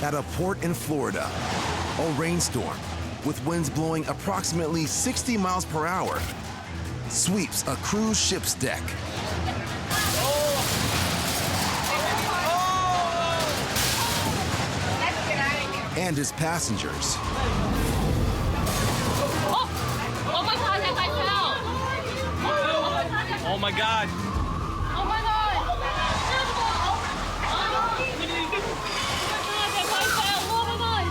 At a port in Florida, a rainstorm with winds blowing approximately 60 miles per hour sweeps a cruise ship's deck. And his passengers. Oh my God, that guy fell. Oh my God. Oh my God. That guy fell. Oh my God.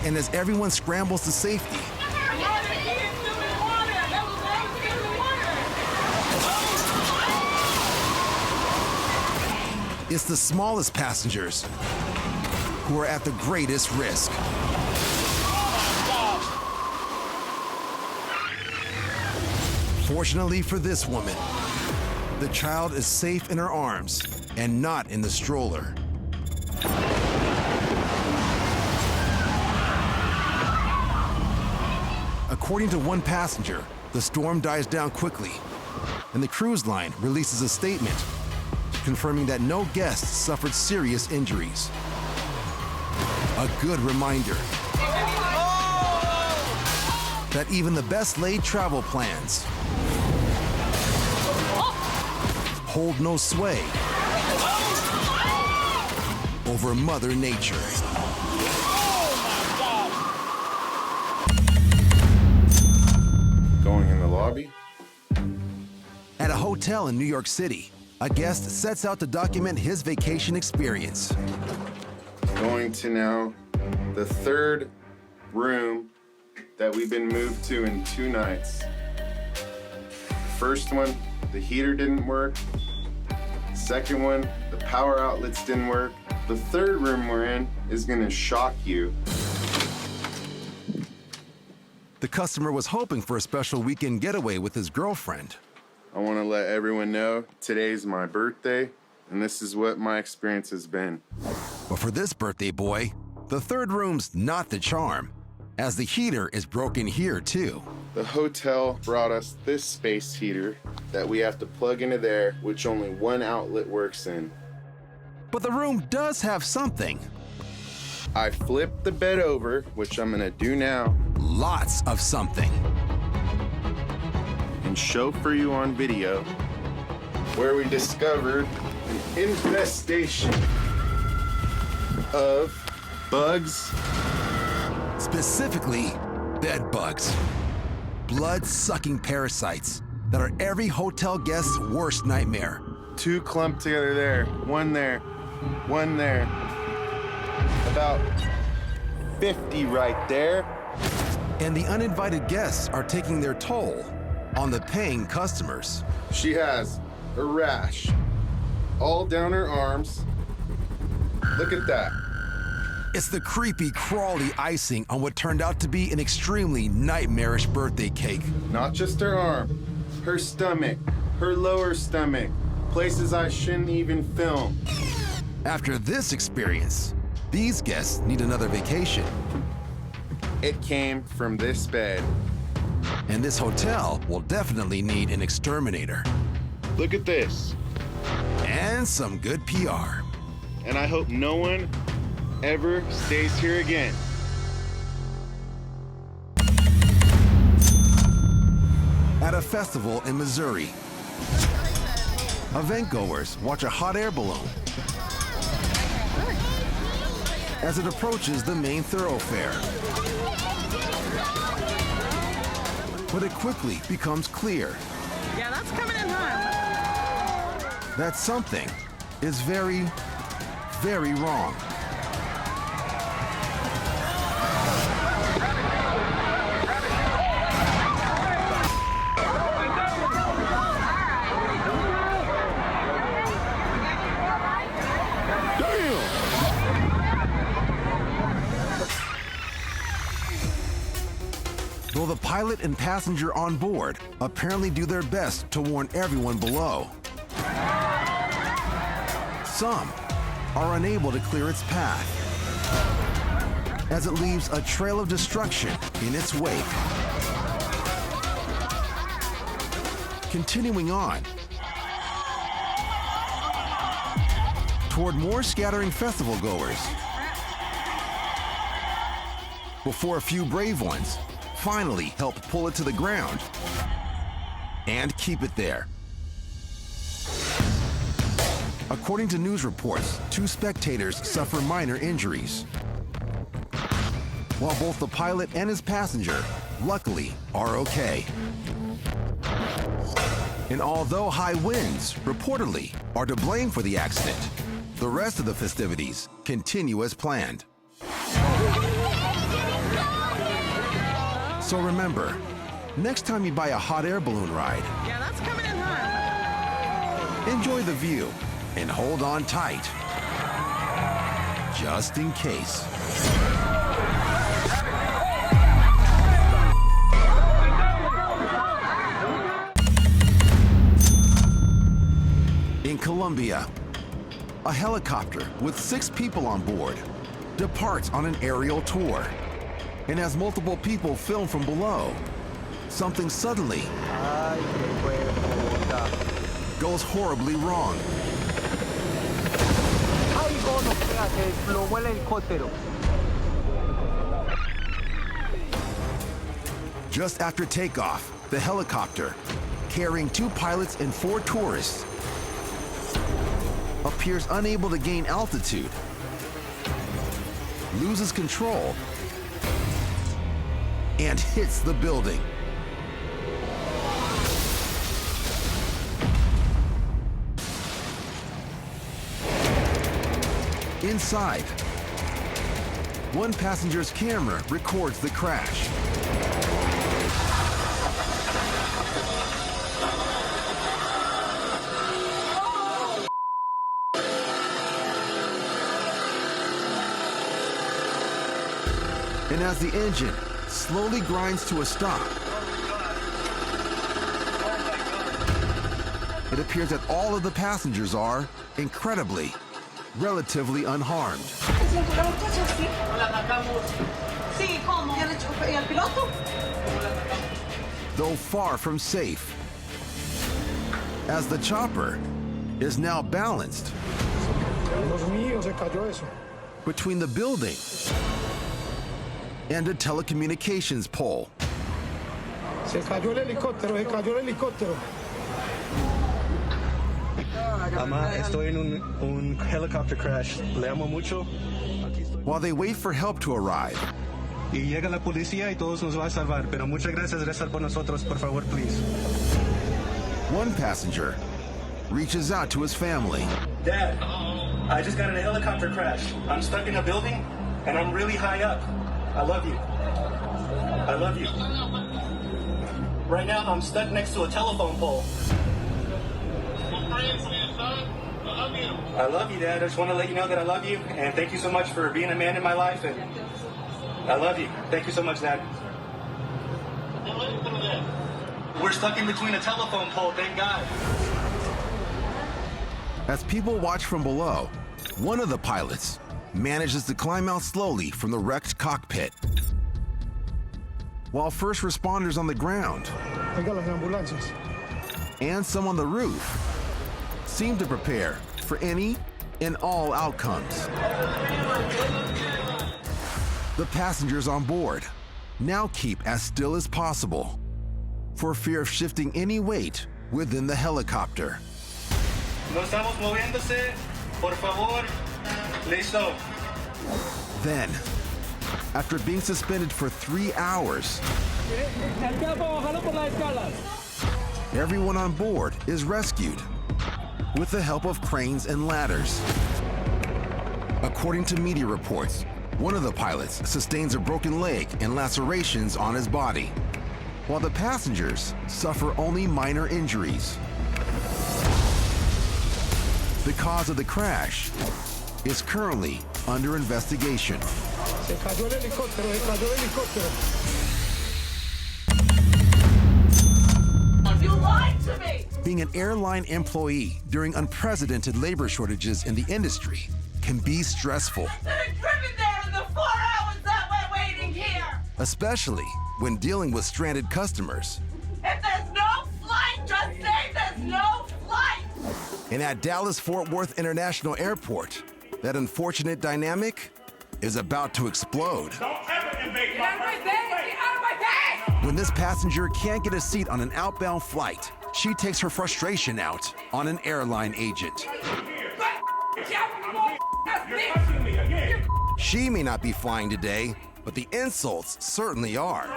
And as everyone scrambles to safety, it's the smallest passengers who are at the greatest risk. Fortunately for this woman, the child is safe in her arms and not in the stroller. According to one passenger, the storm dies down quickly, and the cruise line releases a statement confirming that no guests suffered serious injuries. A good reminder that even the best laid travel plans hold no sway over Mother Nature. Going in the lobby? At a hotel in New York City, a guest sets out to document his vacation experience. Going to now the third room that we've been moved to in 2 nights. First one, the heater didn't work. Second one, the power outlets didn't work. The third room we're in is gonna shock you. The customer was hoping for a special weekend getaway with his girlfriend. I wanna let everyone know today's my birthday, and this is what my experience has been. But for this birthday boy, the third room's not the charm, as the heater is broken here too. The hotel brought us this space heater that we have to plug into there, which only one outlet works in. But the room does have something. I flipped the bed over, which I'm gonna do now, Lots of something. and show for you on video, where we discovered an infestation of bugs. Specifically, bed bugs. Blood-sucking parasites that are every hotel guest's worst nightmare. 2 clumped together there, one there, one there. About 50 right there. And the uninvited guests are taking their toll on the paying customers. She has a rash all down her arms. Look at that. It's the creepy, crawly icing on what turned out to be an extremely nightmarish birthday cake. Not just her arm, her stomach, her lower stomach, places I shouldn't even film. After this experience, these guests need another vacation. It came from this bed. And this hotel will definitely need an exterminator. Look at this. And some good PR. And I hope no one ever stays here again. At a festival in Missouri, event-goers watch a hot air balloon as it approaches the main thoroughfare. But it quickly becomes clear Yeah, that's coming in hot. that something is very, very wrong. Though the pilot and passenger on board apparently do their best to warn everyone below, some are unable to clear its path as it leaves a trail of destruction in its wake. Continuing on toward more scattering festival goers, before a few brave ones finally help pull it to the ground and keep it there. According to news reports, 2 spectators suffer minor injuries, while both the pilot and his passenger, luckily, are okay. And although high winds, reportedly, are to blame for the accident, the rest of the festivities continue as planned. So remember, next time you buy a hot air balloon ride, Yeah, that's coming in hot. enjoy the view and hold on tight, just in case. In Colombia, a helicopter with 6 people on board departs on an aerial tour. And as multiple people film from below, something suddenly goes horribly wrong. Just after takeoff, the helicopter, carrying 2 pilots and 4 tourists, appears unable to gain altitude, loses control, and hits the building. Inside, one passenger's camera records the crash. And as the engine slowly grinds to a stop, it appears that all of the passengers are, incredibly, relatively unharmed. Though far from safe, as the chopper is now balanced between the building and a telecommunications pole. Se cayó el helicóptero, se cayó el helicóptero. Ama, estoy en un helicopter crash. Le amo mucho. While they wait for help to arrive, Y llega la policía y todos nos va a salvar. Pero muchas gracias, rezar por nosotros, por favor, please. one passenger reaches out to his family. Dad, I just got in a helicopter crash. I'm stuck in a building and I'm really high up. I love you. I love you. Right now, I'm stuck next to a telephone pole. I love you, Dad. I just want to let you know that I love you, and thank you so much for being a man in my life, and I love you. Thank you so much, Dad. We're stuck in between a telephone pole, thank God. As people watch from below, one of the pilots manages to climb out slowly from the wrecked cockpit, while first responders on the ground Oiga, las ambulancias. and some on the roof seem to prepare for any and all outcomes. The passengers on board now keep as still as possible for fear of shifting any weight within the helicopter. No estamos moviéndose, por favor. Listo. Then, after being suspended for 3 hours, everyone on board is rescued with the help of cranes and ladders. According to media reports, one of the pilots sustains a broken leg and lacerations on his body, while the passengers suffer only minor injuries. The cause of the crash is currently under investigation. Se cayó el helicóptero, se cayó el helicóptero. You lied to me! Being an airline employee during unprecedented labor shortages in the industry can be stressful, Should have driven there in the 4 hours that we're waiting here! especially when dealing with stranded customers. If there's no flight, just say there's no flight! And at Dallas-Fort Worth International Airport, that unfortunate dynamic is about to explode. Get out of my bag! Get out of my bag! When this passenger can't get a seat on an outbound flight, she takes her frustration out on an airline agent. She may not be flying today, but the insults certainly are.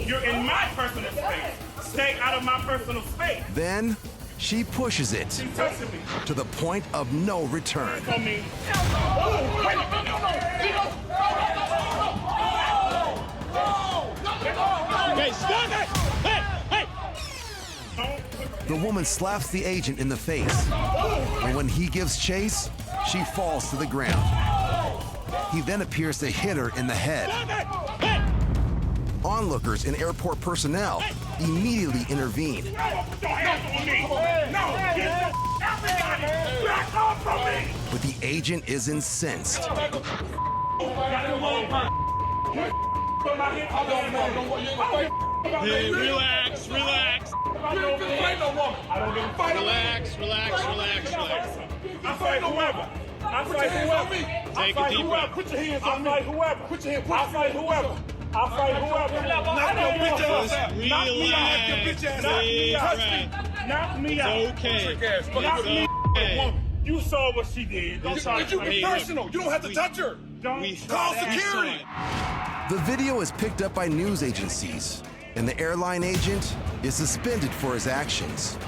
You're in my personal space. Stay out of my personal space. Then she pushes it to the point of no return. The woman slaps the agent in the face, and when he gives chase, she falls to the ground. He then appears to hit her in the head. Onlookers and airport personnel immediately intervene. But the agent is incensed. Hey, relax, relax. Relax. I fight whoever. Take a deep breath. Put your hands on me. I fight whoever. Put your hands. I fight whoever. I fight whoever. Knock your bitch ass out. Knock me out. Your bitch ass out. Knock me out. It's okay. Knock me out. You saw what she did. Don't talk Did to you me. be personal? You don't have to touch her. Don't call security. The video is picked up by news agencies, and the airline agent is suspended for his actions.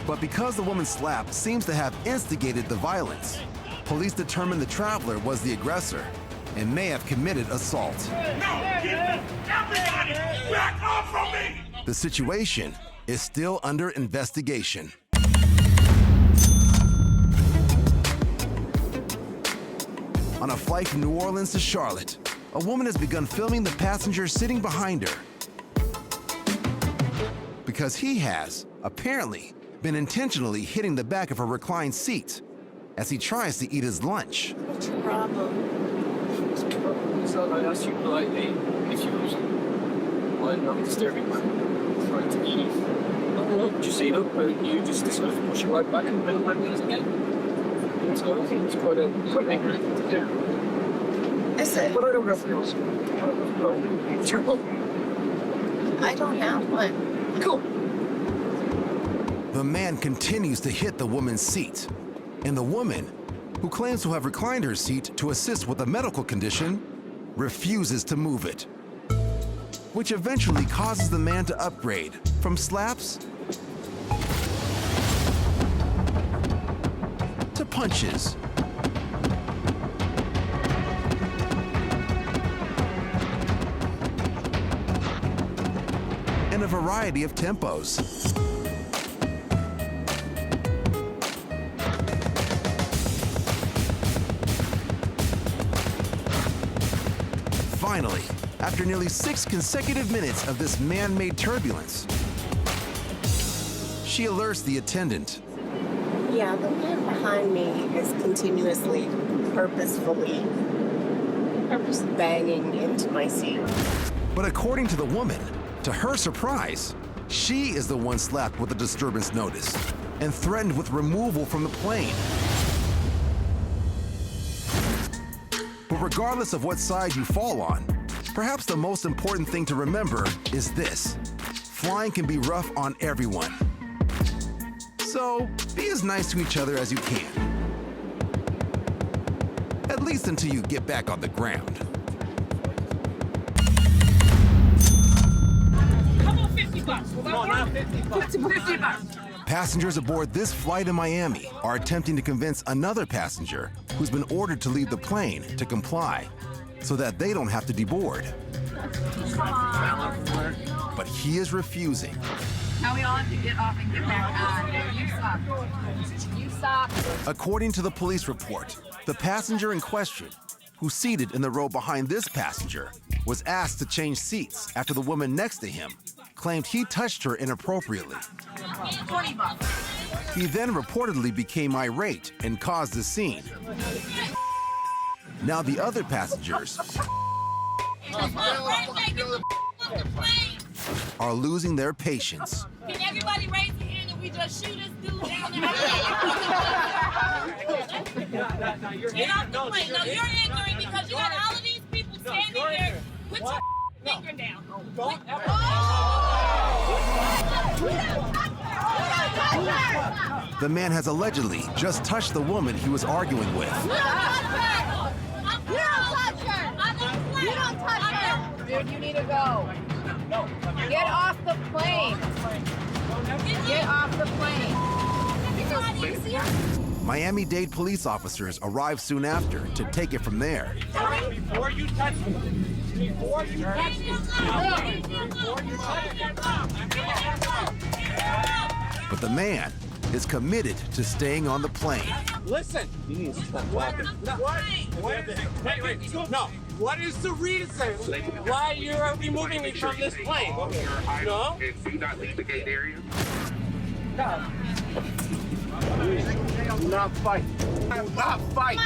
But because the woman's slap seems to have instigated the violence, police determined the traveler was the aggressor and may have committed assault. Everybody, back off from me! The situation is still under investigation. On a flight from New Orleans to Charlotte, a woman has begun filming the passenger sitting behind her because he has, apparently, been intentionally hitting the back of her reclined seat as he tries to eat his lunch. What's your problem? So I asked you politely if you was not disturbing trying to eat. Did you see that? You just decided to push it right back in the middle of my meals again. So I think it's quite angry thing to do. Is it? But I don't have feels. It's your problem. I don't have one. Cool. The man continues to hit the woman's seat, and the woman, who claims to have reclined her seat to assist with a medical condition, refuses to move it, which eventually causes the man to upgrade from slaps to punches. And a variety of tempos. Finally, after nearly 6 consecutive minutes of this man-made turbulence, she alerts the attendant. Yeah, the man behind me is continuously, purposefully banging into my seat. But according to the woman, to her surprise, she is the one slapped with a disturbance notice and threatened with removal from the plane. But regardless of what side you fall on, perhaps the most important thing to remember is this: flying can be rough on everyone. So be as nice to each other as you can. At least until you get back on the ground. Come on, $50. Come on, now $50. Passengers aboard this flight in Miami are attempting to convince another passenger who's been ordered to leave the plane to comply so that they don't have to deboard. But he is refusing. Now we all have to get off and get back on. You stop. According to the police report, the passenger in question, who's seated in the row behind this passenger, was asked to change seats after the woman next to him claimed he touched her inappropriately. $20. He then reportedly became irate and caused a scene. Now the other passengers are losing their patience. Can everybody raise their hand and we just shoot this dude down there? Get off the plane. No, you're ignorant because you got all of these people standing here. Put your finger down. The man has allegedly just touched the woman he was arguing with. You don't touch her. You don't touch her. Dude, you need to go. Get off the plane. Get off the plane. Miami-Dade police officers arrived soon after to take it from there. Before you touch me. Before you touch me. But the man is committed to staying on the plane. Listen. You need to stop walking. Wait. No. What is the reason why you're removing me from this plane? No? Do not leave the gate area. Do not fight. Do not fight.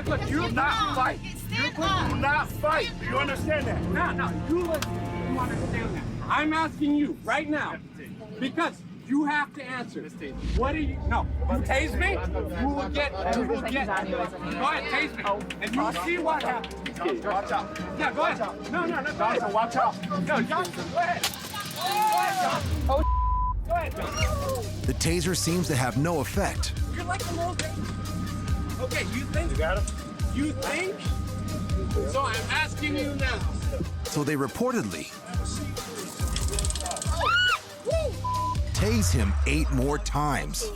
Look, do not fight. Do not fight. Do you understand that? No. You understand that. I'm asking you right now because you have to answer. What do you? No. You tase me. You will get. Go ahead, tase me, and you'll see what happens. Watch out. Yeah, go ahead. No. Johnson, watch out. No, Johnson, go ahead. Oh, go ahead. The taser seems to have no effect. You're like a little bit. Okay, you think? You got him? You think? So I'm asking you now. So they reportedly tase him 8 more times.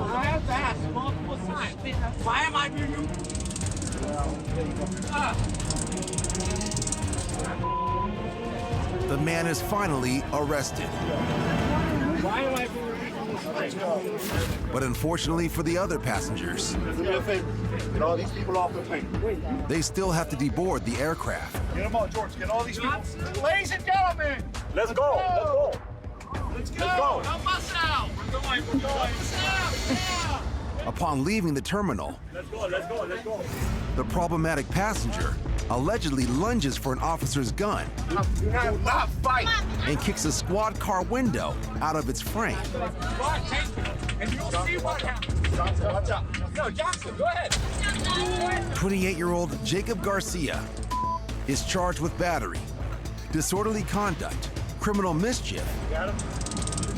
I have to ask multiple times. Why am I being used? The man is finally arrested. Why am I being used? But unfortunately for the other passengers, Do me a favor. Get all these people off the plane. they still have to deboard the aircraft. Get them out, George. Get all these people. Ladies and gentlemen. Let's go. Let's go. Help us out. We're going. Upon leaving the terminal, Let's go. the problematic passenger allegedly lunges for an officer's gun Do not fight. and kicks a squad car window out of its frame. Go ahead, take me, and you'll see what happens. Johnson, watch out. No, Johnson, go ahead. 28-year-old Jacob Garcia is charged with battery, disorderly conduct, criminal mischief,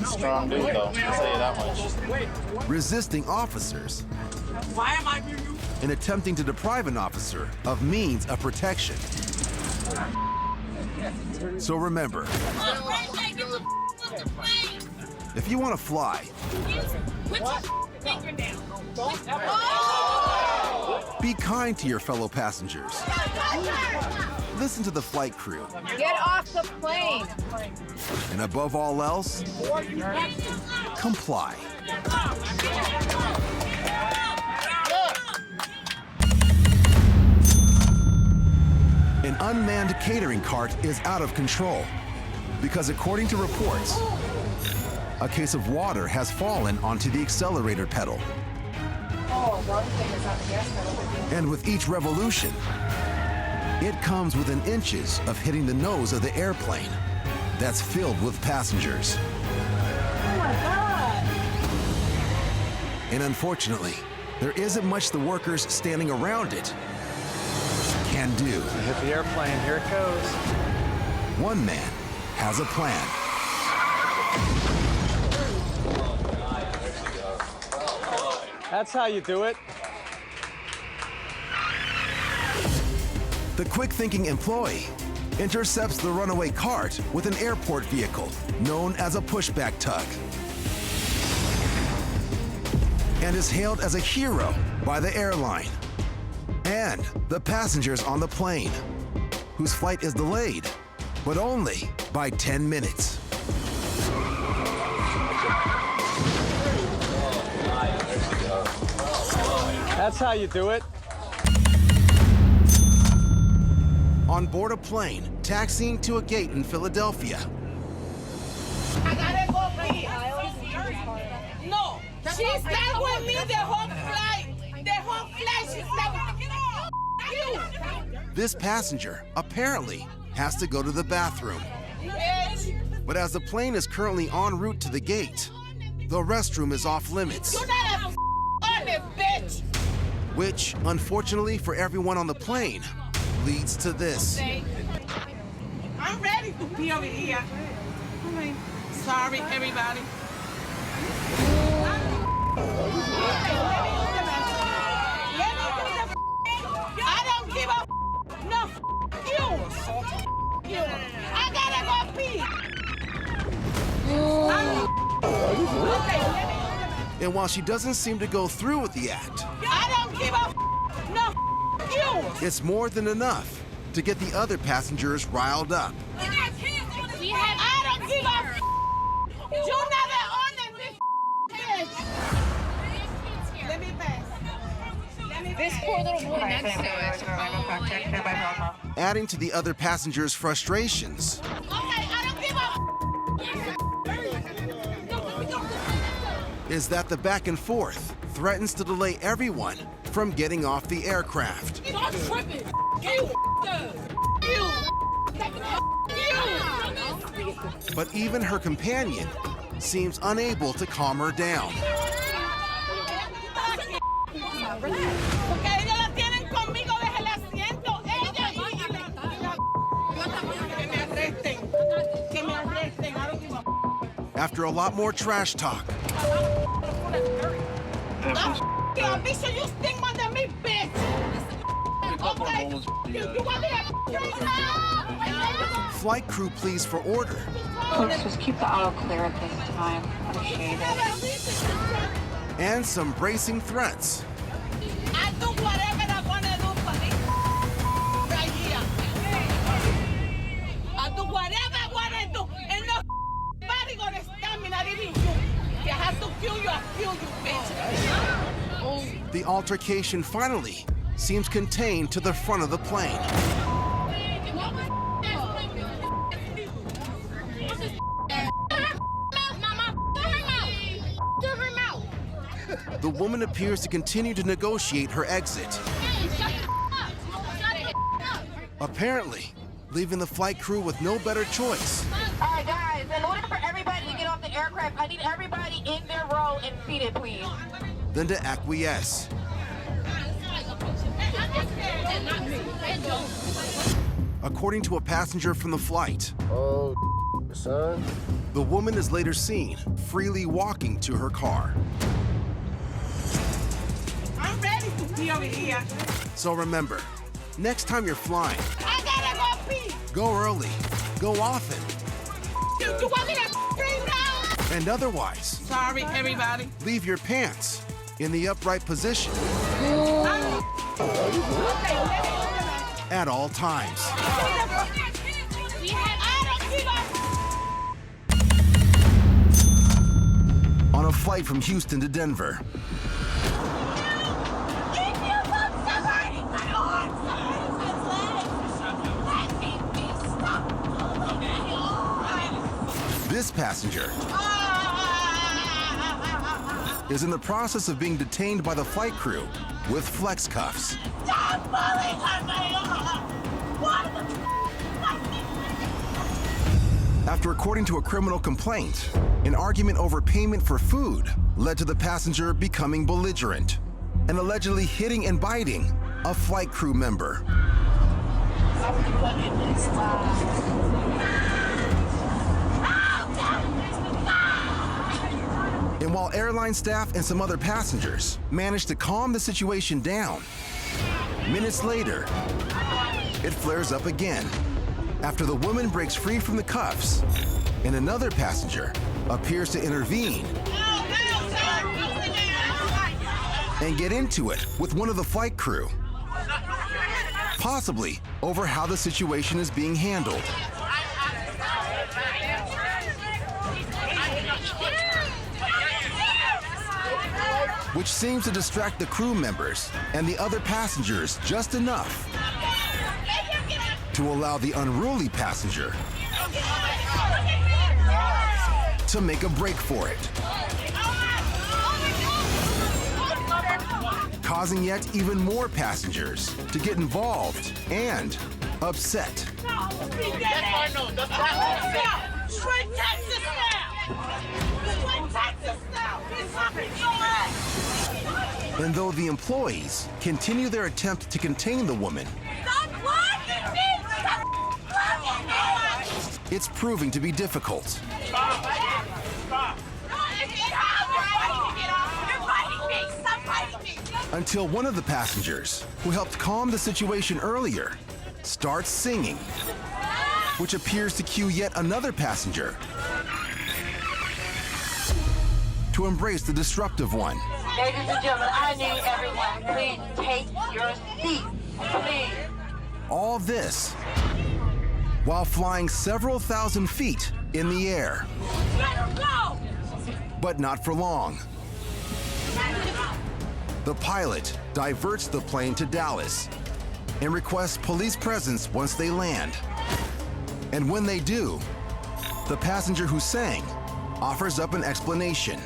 Strong dude, though. I'll tell you that much. resisting officers, Why am I being used? and attempting to deprive an officer of means of protection. So remember, if you want to fly, Put your finger down. be kind to your fellow passengers. Listen to the flight crew. Get off the plane. And above all else, comply. An unmanned catering cart is out of control because, according to reports, a case of water has fallen onto the accelerator pedal. And with each revolution, it comes within inches of hitting the nose of the airplane that's filled with passengers. Oh my God! And unfortunately, there isn't much the workers standing around it can do. Hit the airplane. Here it goes. One man has a plan. That's how you do it. The quick-thinking employee intercepts the runaway cart with an airport vehicle known as a pushback tug and is hailed as a hero by the airline and the passengers on the plane, whose flight is delayed, but only by 10 minutes. That's how you do it. On board a plane, taxiing to a gate in Philadelphia. I gotta go, please. No, she stayed with me the whole flight. The whole flight, she stayed with me. You. This passenger apparently has to go to the bathroom. But as the plane is currently en route to the gate, the restroom is off limits. You're not a honest bitch. Which, unfortunately for everyone on the plane, leads to this. I'm ready to pee over here. Sorry, everybody. I don't give a no you. I gotta go pee. And while she doesn't seem to go through with the act, I don't give a no you. it's more than enough to get the other passengers riled up. I don't give a you never own this bitch. Let me pass. This poor little boy next to us. Adding to the other passengers' frustrations, Okay, I don't give a is that the back and forth threatens to delay everyone from getting off the aircraft. But even her companion seems unable to calm her down. Porque ellos la tienen conmigo desde el asiento. Que me arresten. I don't give a After a lot more trash talk, I'll be sure you stink more than me, bitch. Okay. You want me to flight crew pleads for order. Folks, just keep the auto clear at this time. Appreciate it. And some bracing threats. I do whatever I want to do for this right here. I do whatever I want to do. And nobody gonna stop me, not even you. If I have to kill you, I'll kill you, bitch. The altercation finally seems contained to the front of the plane. The woman appears to continue to negotiate her exit. Apparently, leaving the flight crew with no better choice All right, guys, in order for everybody to get off the aircraft, I need everybody in their row and seated, please. than to acquiesce. According to a passenger from the flight, oh, son. The woman is later seen freely walking to her car. I'm ready to pee over here. So remember, next time you're flying, I gotta go pee. go early, go often, You want me to scream now? and otherwise, Sorry, everybody. leave your pants in the upright position at all times. On a flight from Houston to Denver, this passenger is in the process of being detained by the flight crew with flex cuffs. After according to a criminal complaint, an argument over payment for food led to the passenger becoming belligerent and allegedly hitting and biting a flight crew member. And while airline staff and some other passengers managed to calm the situation down, minutes later, it flares up again after the woman breaks free from the cuffs and another passenger appears to intervene and get into it with one of the flight crew, possibly over how the situation is being handled. Which seems to distract the crew members and the other passengers just enough to allow the unruly passenger to make a break for it. causing yet even more passengers to get involved and upset. Straight Texas now! Straight Texas now! It's happening your ass! And though the employees continue their attempt to contain the woman, Stop blocking me! Stop blocking me! it's proving to be difficult. Stop! Stop! You're fighting me! Stop fighting me! Until one of the passengers, who helped calm the situation earlier, starts singing, which appears to cue yet another passenger to embrace the disruptive one. Ladies and gentlemen, I need everyone, please take your seats, please. All this while flying several thousand feet in the air. Let her go! But not for long. The pilot diverts the plane to Dallas and requests police presence once they land. And when they do, the passenger who sang offers up an explanation.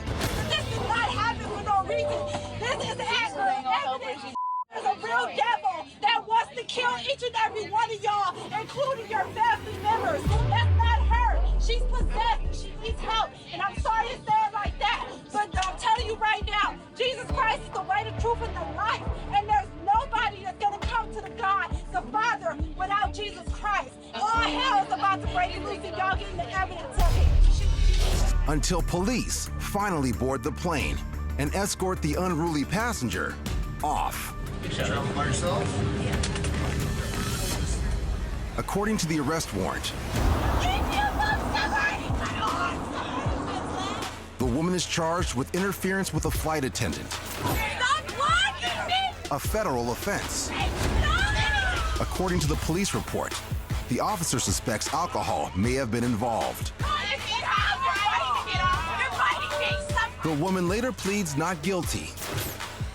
This did not happen for no reason. This is evidence. There's a real devil that wants to kill each and every one of y'all, including your family members. That's not her. She's possessed. She needs help. And I'm sorry to say it like that, but I'm telling you right now, Jesus Christ is the way, the truth, and the life. And there's nobody that's going to come to the God, the Father, without Jesus Christ. All hell is about to break loose, and y'all getting the evidence of it. Until police finally board the plane and escort the unruly passenger off. Travel by yourself? According to the arrest warrant, the woman is charged with interference with a flight attendant, Stop blocking me! a federal offense. According to the police report, the officer suspects alcohol may have been involved. The woman later pleads not guilty,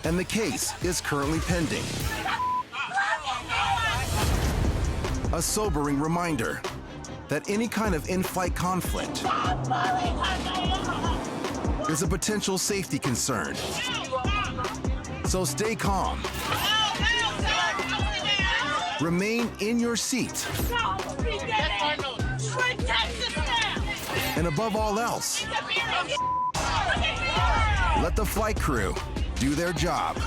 and the case is currently pending. A sobering reminder that any kind of in-flight conflict is a potential safety concern. So stay calm. Remain in your seat. And above all else, let the flight crew do their job.